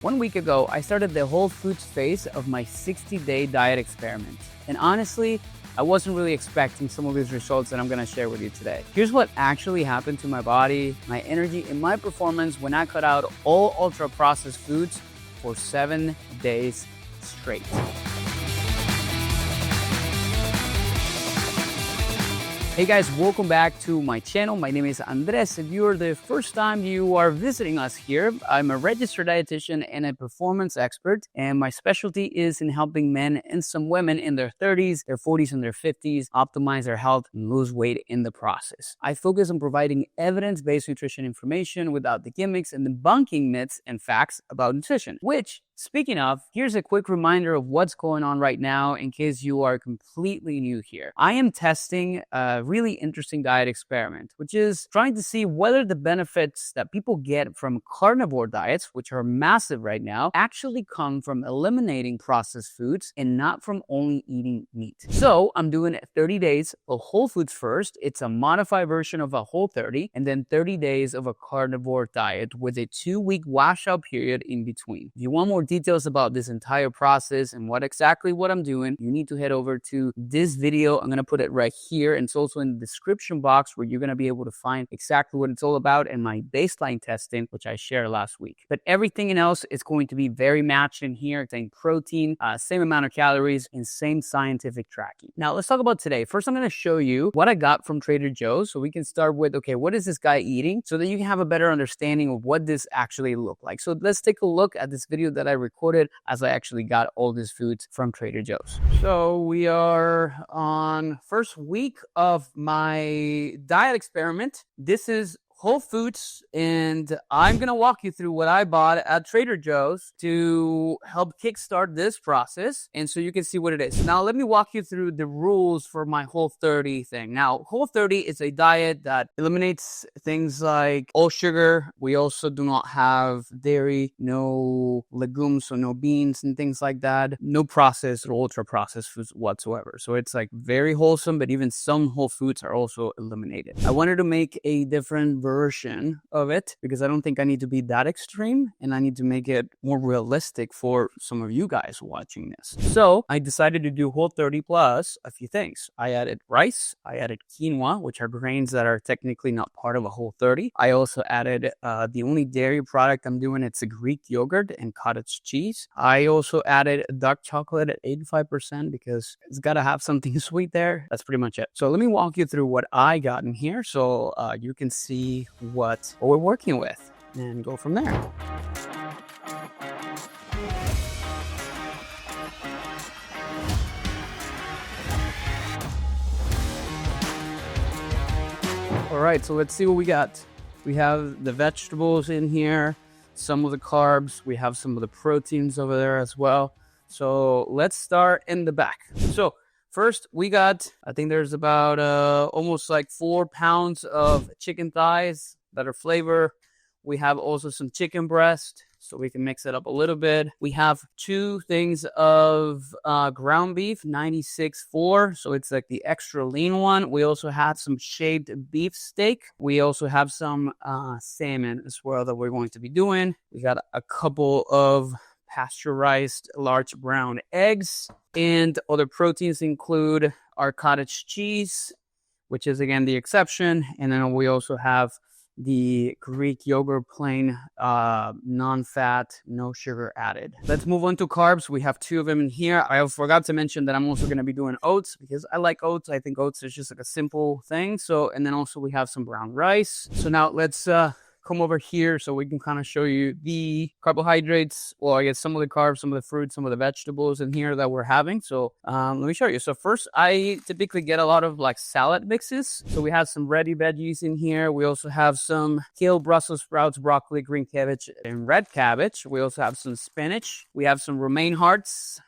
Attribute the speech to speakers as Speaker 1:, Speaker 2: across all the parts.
Speaker 1: 1 week ago, I started the whole foods phase of my 60-day diet experiment. And honestly, I wasn't really expecting some of these results that I'm gonna share with you today. Here's what actually happened to my body, my energy, and my performance when I cut out all ultra-processed foods for 7 days straight. Hey guys, welcome back to my channel. My name is Andres. If you're the first time you are visiting us here, I'm a registered dietitian and a performance expert, and my specialty is in helping men and some women in their 30s, their 40s, and their 50s optimize their health and lose weight in the process. I focus on providing evidence-based nutrition information without the gimmicks and debunking myths and facts about nutrition, which, speaking of, here's a quick reminder of what's going on right now in case you are completely new here. I am testing a really interesting diet experiment, which is trying to see whether the benefits that people get from carnivore diets, which are massive right now, actually come from eliminating processed foods and not from only eating meat. So I'm doing 30 days of whole foods first. It's a modified version of a Whole30, and then 30 days of a carnivore diet with a 2-week washout period in between. If you want more details about this entire process and what I'm doing, you need to head over to this video. I'm going to put it right here, and it's also in the description box where you're going to be able to find exactly what it's all about and my baseline testing, which I shared last week. But everything else is going to be very matched in here. Same protein, same amount of calories, and same scientific tracking. Now let's talk about today. First, I'm going to show you what I got from Trader Joe's, so we can start with, okay, what is this guy eating, so that you can have a better understanding of what this actually looked like. So let's take a look at this video that I recorded as I actually got all these foods from Trader Joe's. So we are on first week of my diet experiment. This is Whole Foods, and I'm gonna walk you through what I bought at Trader Joe's to help kickstart this process, and so you can see what it is. Now let me walk you through the rules for my Whole30 thing. Now Whole30 is a diet that eliminates things like all sugar. We also do not have dairy, no legumes, so no beans and things like that, no processed or ultra processed foods whatsoever. So it's like very wholesome, but even some whole foods are also eliminated. I wanted to make a different version of it because I don't think I need to be that extreme, and I need to make it more realistic for some of you guys watching this. So I decided to do Whole30 plus a few things. I added rice, I added quinoa, which are grains that are technically not part of a Whole30. I also added the only dairy product I'm doing, it's a Greek yogurt and cottage cheese. I also added dark chocolate at 85% because it's got to have something sweet there. That's pretty much it. So let me walk you through what I got in here so you can see what we're working with and go from there. All right, so let's see what we got. We have the vegetables in here, some of the carbs, we have some of the proteins over there as well. So let's start in the back. So first, we got, I think there's about almost like 4 pounds of chicken thighs that are flavor. We have also some chicken breast, so we can mix it up a little bit. We have 2 things of ground beef, 96.4, so it's like the extra lean one. We also have some shaved beef steak. We also have some salmon as well that we're going to be doing. We got a couple of pasteurized large brown eggs, and other proteins include our cottage cheese, which is again the exception, and then we also have the Greek yogurt, plain, non-fat, no sugar added. Let's move on to carbs. We have 2 of them in here. I forgot to mention that I'm also going to be doing oats because I like oats. I think oats is just like a simple thing. So, and then also we have some brown rice. So now let's come over here so we can kind of show you the carbohydrates, well, I guess some of the carbs, some of the fruits, some of the vegetables in here that we're having. So let me show you. So first, I typically get a lot of like salad mixes. So we have some ready veggies in here. We also have some kale, Brussels sprouts, broccoli, green cabbage, and red cabbage. We also have some spinach. We have some romaine hearts,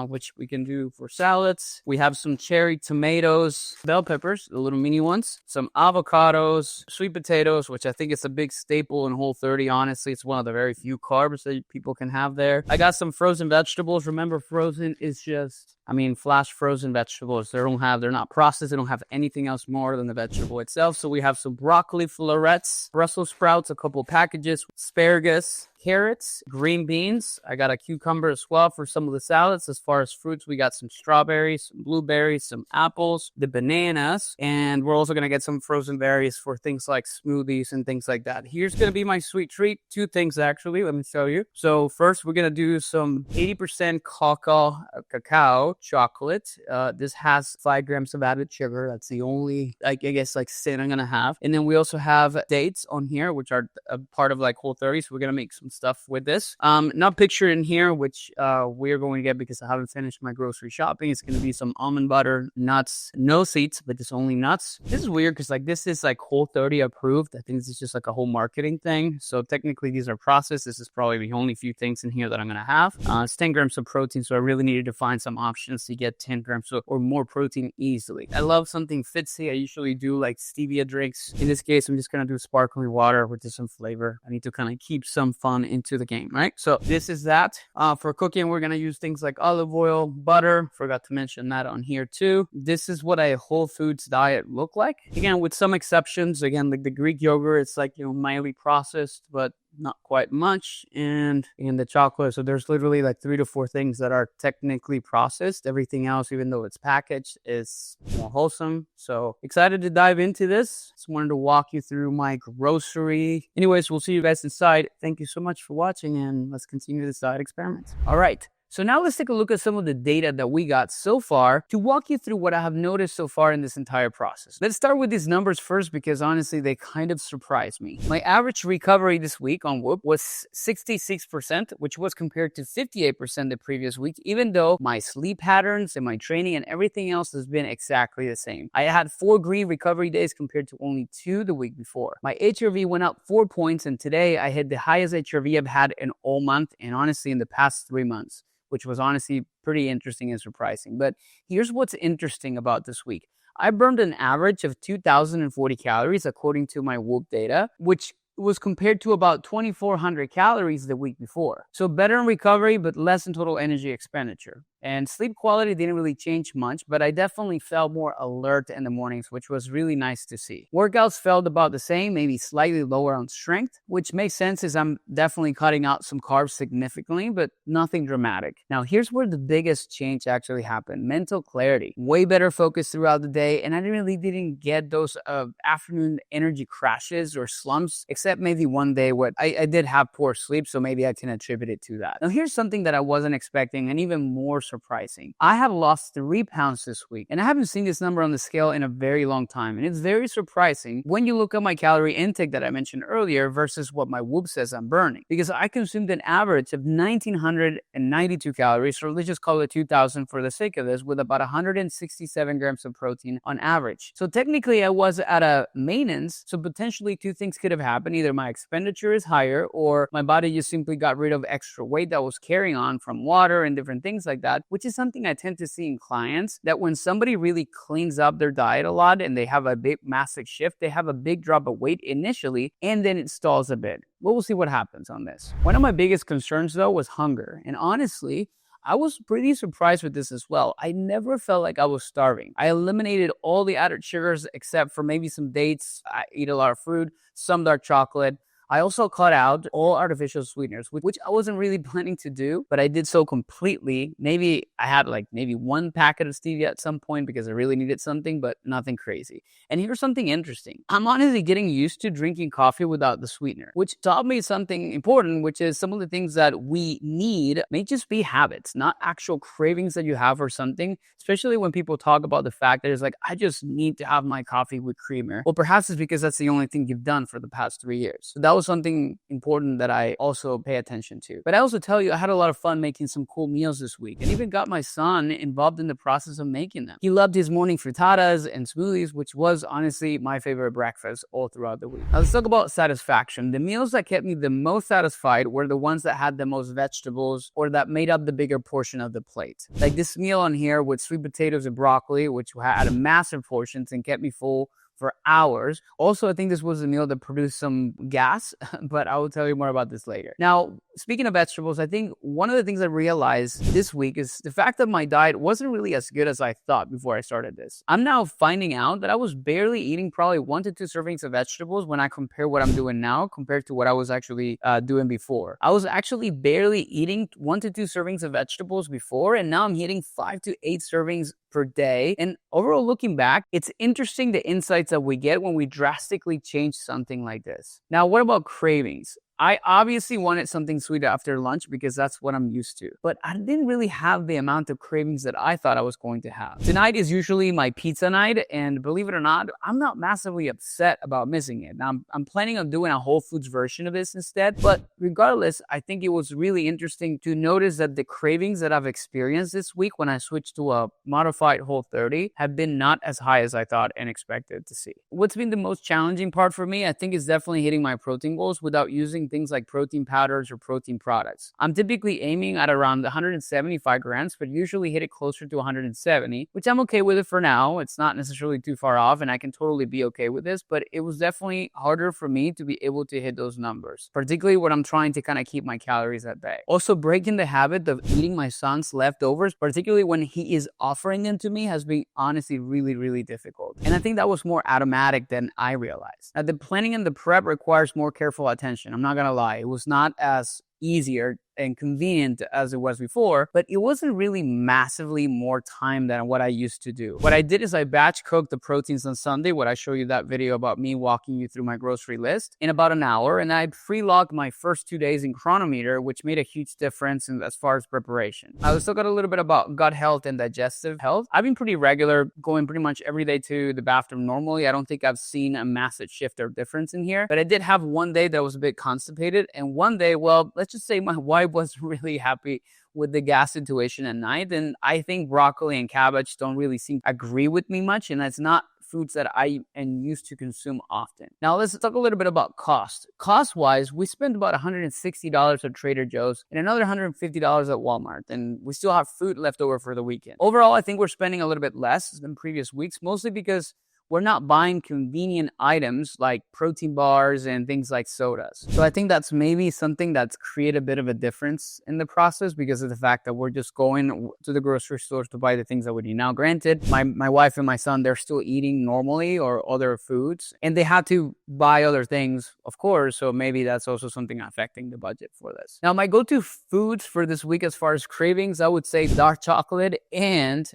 Speaker 1: which we can do for salads. We have some cherry tomatoes, bell peppers, the little mini ones, some avocados, sweet potatoes, which I think is a big staple in Whole30. Honestly, it's one of the very few carbs that people can have there. I got some frozen vegetables. Remember, frozen is just I mean, flash frozen vegetables. They're not processed. They don't have anything else more than the vegetable itself. So we have some broccoli florets, Brussels sprouts, a couple packages, asparagus, carrots, green beans. I got a cucumber as well for some of the salads. As far as fruits, we got some strawberries, some blueberries, some apples, the bananas, and we're also going to get some frozen berries for things like smoothies and things like that. Here's going to be my sweet treat. Two things, actually. Let me show you. So first, we're going to do some 80% cacao chocolate. This has 5 grams of added sugar. That's the only, I guess, like sin I'm going to have. And then we also have dates on here, which are a part of like Whole30. So we're going to make some stuff with this. Not pictured in here, which we're going to get because I haven't finished my grocery shopping. It's going to be some almond butter, nuts, no seeds, but it's only nuts. This is weird because like this is like Whole30 approved. I think this is just like a whole marketing thing. So technically these are processed. This is probably the only few things in here that I'm going to have. It's 10 grams of protein, so I really needed to find some options to get 10 grams or more protein easily. I love something fitsy. I usually do like stevia drinks. In this case, I'm just going to do sparkling water with some flavor. I need to kind of keep some fun into the game, right? So this is that. For cooking, we're going to use things like olive oil, butter. Forgot to mention that on here too. This is what a whole foods diet look like. Again, with some exceptions. Again, like the Greek yogurt, it's like, mildly processed, but not quite much. And in the chocolate, so there's literally like 3 to 4 things that are technically processed. Everything else, even though it's packaged, is more wholesome. So excited to dive into this. Just wanted to walk you through my grocery. Anyways, we'll see you guys inside. Thank you so much for watching, and let's continue this diet experiment. All right. So now let's take a look at some of the data that we got so far to walk you through what I have noticed so far in this entire process. Let's start with these numbers first because honestly, they kind of surprised me. My average recovery this week on Whoop was 66%, which was compared to 58% the previous week, even though my sleep patterns and my training and everything else has been exactly the same. I had 4 green recovery days compared to only 2 the week before. My HRV went up 4 points, and today I hit the highest HRV I've had in all month and honestly in the past 3 months, which was honestly pretty interesting and surprising. But here's what's interesting about this week. I burned an average of 2,040 calories according to my Whoop data, which was compared to about 2,400 calories the week before. So better in recovery, but less in total energy expenditure. And sleep quality didn't really change much, but I definitely felt more alert in the mornings, which was really nice to see. Workouts felt about the same, maybe slightly lower on strength, which makes sense as I'm definitely cutting out some carbs significantly, but nothing dramatic. Now, here's where the biggest change actually happened. Mental clarity. Way better focus throughout the day, and I really didn't get those afternoon energy crashes or slumps, except maybe one day where I did have poor sleep, so maybe I can attribute it to that. Now, here's something that I wasn't expecting and even more surprising. I have lost 3 pounds this week, and I haven't seen this number on the scale in a very long time, and it's very surprising when you look at my calorie intake that I mentioned earlier versus what my Whoop says I'm burning, because I consumed an average of 1,992 calories, or let's just call it 2,000 for the sake of this, with about 167 grams of protein on average. So technically I was at a maintenance, so potentially 2 things could have happened. Either my expenditure is higher, or my body just simply got rid of extra weight that was carrying on from water and different things like that, which is something I tend to see in clients, that when somebody really cleans up their diet a lot and they have a big massive shift, they have a big drop of weight initially and then it stalls a bit. But we'll see what happens on this. One of my biggest concerns though was hunger, and honestly I was pretty surprised with this as well. I never felt like I was starving. I eliminated all the added sugars except for maybe some dates. I eat a lot of fruit, some dark chocolate. I also cut out all artificial sweeteners, which I wasn't really planning to do, but I did so completely. Maybe I had maybe 1 packet of stevia at some point because I really needed something, but nothing crazy. And here's something interesting. I'm honestly getting used to drinking coffee without the sweetener, which taught me something important, which is some of the things that we need may just be habits, not actual cravings that you have or something, especially when people talk about the fact that it's like, I just need to have my coffee with creamer. Well, perhaps it's because that's the only thing you've done for the past 3 years. So that was something important that I also pay attention to. But I also tell you, I had a lot of fun making some cool meals this week, and even got my son involved in the process of making them. He loved his morning frittatas and smoothies, which was honestly my favorite breakfast all throughout the week. Now let's talk about satisfaction. The meals that kept me the most satisfied were the ones that had the most vegetables or that made up the bigger portion of the plate. Like this meal on here with sweet potatoes and broccoli, which had massive portions and kept me full for hours. Also, I think this was a meal that produced some gas, but I will tell you more about this later. Now, speaking of vegetables, I think one of the things I realized this week is the fact that my diet wasn't really as good as I thought before I started this. I'm now finding out that I was barely eating probably 1 to 2 servings of vegetables when I compare what I'm doing now compared to what I was actually doing before. I was actually barely eating 1 to 2 servings of vegetables before, and now I'm hitting 5 to 8 servings per day. And overall, looking back, it's interesting the insights that we get when we drastically change something like this. Now, what about cravings? I obviously wanted something sweet after lunch because that's what I'm used to. But I didn't really have the amount of cravings that I thought I was going to have. Tonight is usually my pizza night, and believe it or not, I'm not massively upset about missing it. Now, I'm planning on doing a Whole Foods version of this instead, but regardless, I think it was really interesting to notice that the cravings that I've experienced this week when I switched to a modified Whole30 have been not as high as I thought and expected to see. What's been the most challenging part for me, I think, is definitely hitting my protein goals without using things like protein powders or protein products. I'm typically aiming at around 175 grams, but usually hit it closer to 170, which I'm okay with it for now. It's not necessarily too far off, and I can totally be okay with this, but it was definitely harder for me to be able to hit those numbers, particularly when I'm trying to kind of keep my calories at bay. Also, breaking the habit of eating my son's leftovers, particularly when he is offering them to me, has been honestly really, really difficult. And I think that was more automatic than I realized. Now, the planning and the prep requires more careful attention. I'm not gonna lie, it was not as easier and convenient as it was before, but it wasn't really massively more time than what I used to do. What I did is I batch cooked the proteins on Sunday, what I show you that video about me walking you through my grocery list, in about an hour, and I pre-logged my first 2 days in Chronometer, which made a huge difference as far as preparation. I also got a little bit about gut health and digestive health. I've been pretty regular, going pretty much every day to the bathroom normally. I don't think I've seen a massive shift or difference in here, but I did have one day that was a bit constipated, and one day, well, let's just say my wife was really happy with the gas situation at night. And I think broccoli and cabbage don't really seem to agree with me much. And that's not foods that I am used to consume often. Now, let's talk a little bit about cost. Cost-wise, we spent about $160 at Trader Joe's and another $150 at Walmart. And we still have food left over for the weekend. Overall, I think we're spending a little bit less than previous weeks, mostly because we're not buying convenient items like protein bars and things like sodas. So I think that's maybe something that's created a bit of a difference in the process because of the fact that we're just going to the grocery stores to buy the things that we need. Now, granted, my wife and my son, they're still eating normally or other foods, and they had to buy other things, of course, so maybe that's also something affecting the budget for this. Now, my go-to foods for this week as far as cravings, I would say dark chocolate and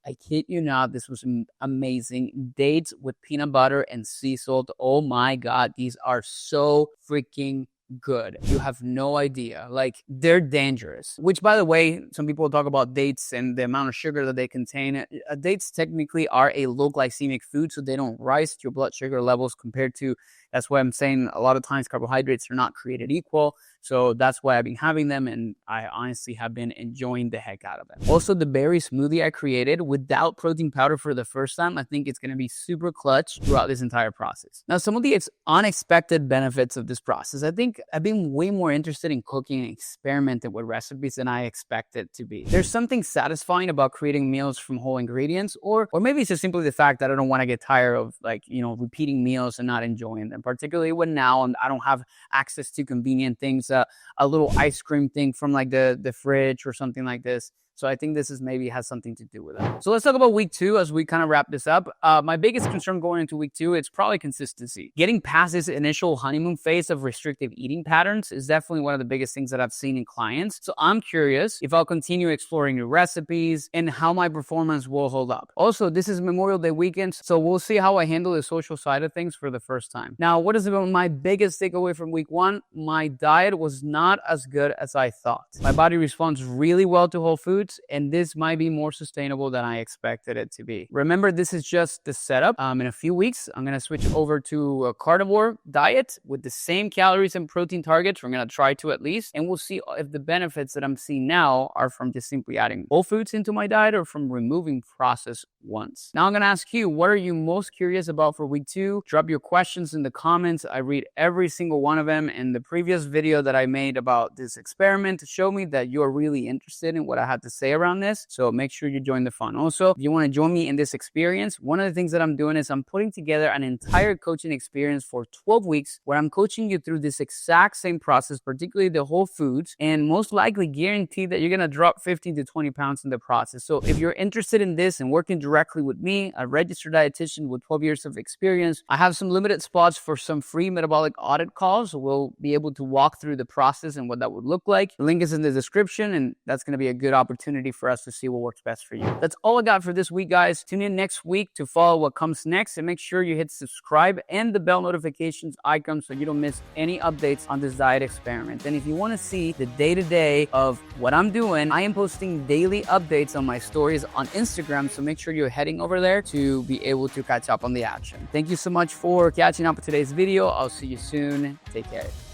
Speaker 1: I kid you not, this was amazing. Dates with peanut butter and sea salt. Oh my God, these are so freaking good. You have no idea. Like, they're dangerous. Which, by the way, some people talk about dates and the amount of sugar that they contain. Dates technically are a low glycemic food, so they don't rise your blood sugar levels compared to, that's why I'm saying a lot of times carbohydrates are not created equal. So that's why I've been having them, and I honestly have been enjoying the heck out of them. Also, the berry smoothie I created without protein powder for the first time, I think it's going to be super clutch throughout this entire process. Now, some of the unexpected benefits of this process, I think I've been way more interested in cooking and experimenting with recipes than I expected to be. There's something satisfying about creating meals from whole ingredients, or maybe it's just simply the fact that I don't want to get tired of repeating meals and not enjoying them, particularly when now I don't have access to convenient things, a little ice cream thing from like the fridge or something like this. So I think this is maybe has something to do with that. So let's talk about week 2 as we kind of wrap this up. My biggest concern going into week 2, it's probably consistency. Getting past this initial honeymoon phase of restrictive eating patterns is definitely one of the biggest things that I've seen in clients. So I'm curious if I'll continue exploring new recipes and how my performance will hold up. Also, this is Memorial Day weekend, so we'll see how I handle the social side of things for the first time. Now, what is my biggest takeaway from week 1? My diet was not as good as I thought. My body responds really well to whole foods, and this might be more sustainable than I expected it to be. Remember, this is just the setup. In a few weeks, I'm going to switch over to a carnivore diet with the same calories and protein targets. We're going to try to at least, and we'll see if the benefits that I'm seeing now are from just simply adding whole foods into my diet or from removing processed once. Now I'm going to ask you, what are you most curious about for week 2? Drop your questions in the comments. I read every single one of them. And the previous video that I made about this experiment showed me that you're really interested in what I had to say around this. So make sure you join the fun. Also, if you want to join me in this experience, one of the things that I'm doing is I'm putting together an entire coaching experience for 12 weeks where I'm coaching you through this exact same process, particularly the whole foods, and most likely guarantee that you're going to drop 15 to 20 pounds in the process. So if you're interested in this and working directly with me, a registered dietitian with 12 years of experience, I have some limited spots for some free metabolic audit calls. So we'll be able to walk through the process and what that would look like. The link is in the description, and that's going to be a good opportunity for us to see what works best for you. That's all I got for this week, guys. Tune in next week to follow what comes next, and make sure you hit subscribe and the bell notifications icon so you don't miss any updates on this diet experiment. And if you want to see the day-to-day of what I'm doing, I am posting daily updates on my stories on Instagram, so make sure you're heading over there to be able to catch up on the action. Thank you so much for catching up with today's video. I'll see you soon. Take care.